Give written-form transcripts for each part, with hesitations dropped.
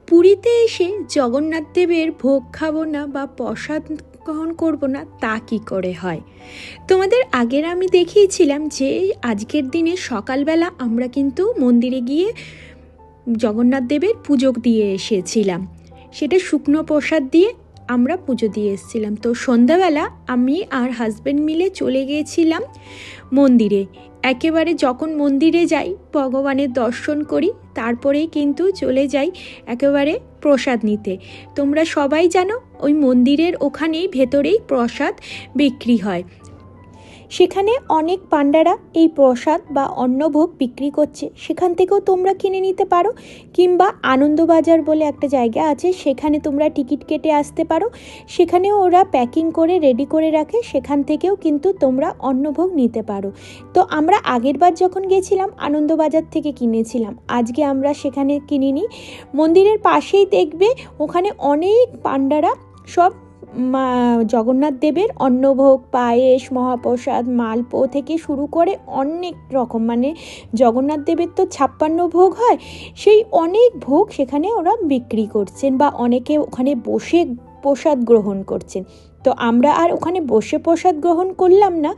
পুরীতে এসে জগন্নাথ দেবের ভোগ খাবো না বা প্রসাদ গ্রহণ করবো না তা কী করে হয়। তোমাদের আগের আমি দেখিয়েছিলাম যে আজকের দিনে সকালবেলা আমরা কিন্তু মন্দিরে গিয়ে জগন্নাথ দেবের পুজো দিয়ে এসেছিলাম, সেটা শুকনো প্রসাদ দিয়ে আমরা পুজো দিয়ে এসেছিলাম। তো সন্ধ্যাবেলা আমি আর হাজব্যান্ড মিলে চলে গিয়েছিলাম মন্দিরে। একেবারে যখন মন্দিরে যাই ভগবানের দর্শন করি, তারপরেই কিন্তু চলে যাই একেবারে প্রসাদ নিতে। তোমরা সবাই জানো ওই মন্দিরের ওখানেই ভেতরেই প্রসাদ বিক্রি হয়, সেখানে অনেক পাণ্ডারা এই প্রসাদ বা অন্নভোগ বিক্রি করছে, সেখান থেকেও তোমরা কিনে নিতে পারো। কিংবা আনন্দবাজার বলে একটা জায়গা আছে, সেখানে তোমরা টিকিট কেটে আসতে পারো, সেখানেও ওরা প্যাকিং করে রেডি করে রাখে, সেখান থেকেও কিন্তু তোমরা অন্নভোগ নিতে পারো। তো আমরা আগেরবার যখন গেছিলাম আনন্দবাজার থেকে কিনেছিলাম, আজকে আমরা সেখানে কিনিনি। মন্দিরের পাশেই দেখবে ওখানে অনেক পাণ্ডারা সব জগন্নাথ দেবের অন্নভোগ, পায়েস, মহাপ্রসাদ, মালপো থেকে শুরু করে অনেক রকম, মানে জগন্নাথ দেবের তো 56 ভোগ হয়, সেই অনেক ভোগ সেখানে ওরা বিক্রি করছেন বা অনেকে ওখানে বসে প্রসাদ গ্রহণ করছেন। তো আমরা আর ওখানে বসে প্রসাদ গ্রহণ করলাম না,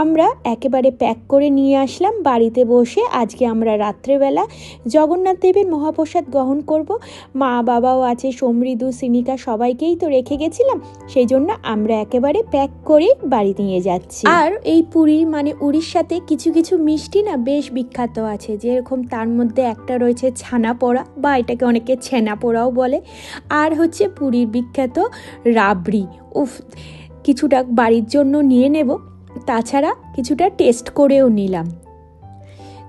আমরা একেবারে প্যাক করে নিয়ে আসলাম বাড়িতে বসে। আজকে আমরা রাত্রেবেলা জগন্নাথ দেবের মহাপ্রসাদ গ্রহণ করব। মা বাবাও আছে, সমৃদ্ধ, সিনিকা সবাইকেই তো রেখে গেছিলাম, সেই জন্য আমরা একেবারে প্যাক করে বাড়ি নিয়ে যাচ্ছি। আর এই পুরী মানে উড়িষ্যাতে কিছু কিছু মিষ্টি না বেশ বিখ্যাত আছে, যেরকম তার মধ্যে একটা রয়েছে ছানা পোড়া, বা এটাকে অনেকে ছেনা পোড়াও বলে। আর হচ্ছে পুরীর বিখ্যাত রাবড়ি। উফ, কিছুটা বাড়ির জন্য নিয়ে নেব, তাছাড়া কিছুটা টেস্ট করেও নিলাম।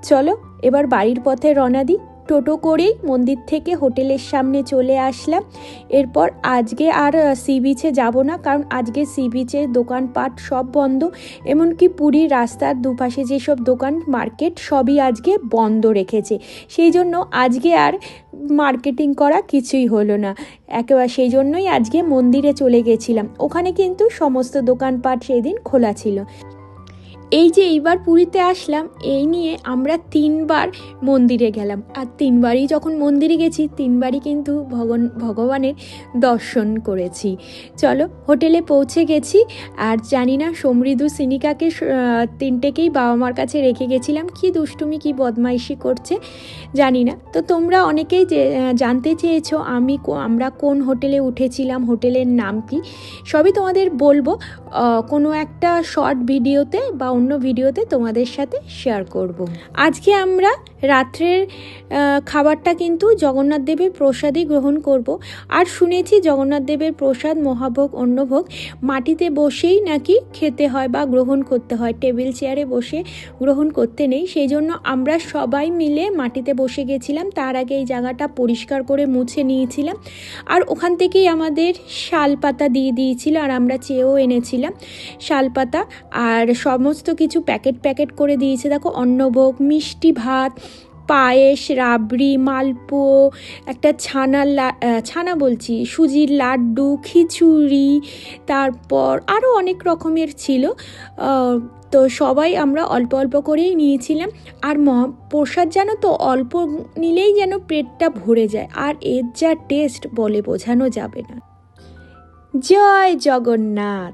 চলো এবার বাড়ির পথে রওনা দিই। টোটো করেই মন্দির থেকে হোটেলের সামনে চলে আসলাম। এরপর আজকে আর সি বিচে যাব না, কারণ আজকে সি বিচের দোকানপাট সব বন্ধ, এমনকি পুরীর রাস্তার দুপাশে যেসব দোকান মার্কেট সবই আজকে বন্ধ রেখেছে। সেই জন্য আজকে আর মার্কেটিং করা কিছুই হলো না, একেবারে সেই জন্যই আজকে মন্দিরে চলে গেছিলাম। ওখানে কিন্তু সমস্ত দোকানপাট সেই দিন খোলা ছিল। এই যে এইবার পুরীতে আসলাম, এই নিয়ে আমরা 3 বার মন্দিরে গেলাম, আর 3 বারই যখন মন্দিরে গেছি 3 বারই কিন্তু ভগবানের দর্শন করেছি। চলো হোটেলে পৌঁছে গেছি, আর জানি না সমৃদ্ধ, সিনিকাকে 3টেকেই বাবা মার কাছে রেখে গেছিলাম, কি দুষ্টুমি কি বদমাইশি করছে জানি না। তো তোমরা অনেকেই জানতে চেয়েছো আমরা কোন হোটেলে উঠেছিলাম, হোটেলের নাম কি, সবই তোমাদের বলবো কোনো একটা শর্ট ভিডিওতে বা অন্য ভিডিওতে তোমাদের সাথে শেয়ার করব। আজকে আমরা রাত্রের খাবারটা কিন্তু জগন্নাথ দেবের প্রসাদই গ্রহণ করব। আর শুনেছি জগন্নাথ দেবের প্রসাদ, মহাভোগ, অন্নভোগ মাটিতে বসেই নাকি খেতে হয় বা গ্রহণ করতে হয়, টেবিল চেয়ারে বসে গ্রহণ করতে নেই। সেই জন্য আমরা সবাই মিলে মাটিতে বসে গেছিলাম। তার আগে এই জায়গাটা পরিষ্কার করে মুছে নিয়েছিলাম, আর ওখান থেকেই আমাদের শাল পাতা দিয়ে দিয়েছিল, আর আমরা চেয়েও এনেছিলাম শালপাতা, আর সমস্ত কিছু প্যাকেট করে দিয়েছে। দেখো অন্নভোগ, মিষ্টি ভাত, পায়েস, রাবড়ি, মালপো, একটা সুজির লাড্ডু, খিচুড়ি, তারপর আরও অনেক রকমের ছিল। তো সবাই আমরা অল্প অল্প করেই নিয়েছিলাম। আর প্রসাদ জানো তো অল্প নিলেই যেন পেটটা ভরে যায়, আর এর যা টেস্ট বলে বোঝানো যাবে না। জয় জগন্নাথ।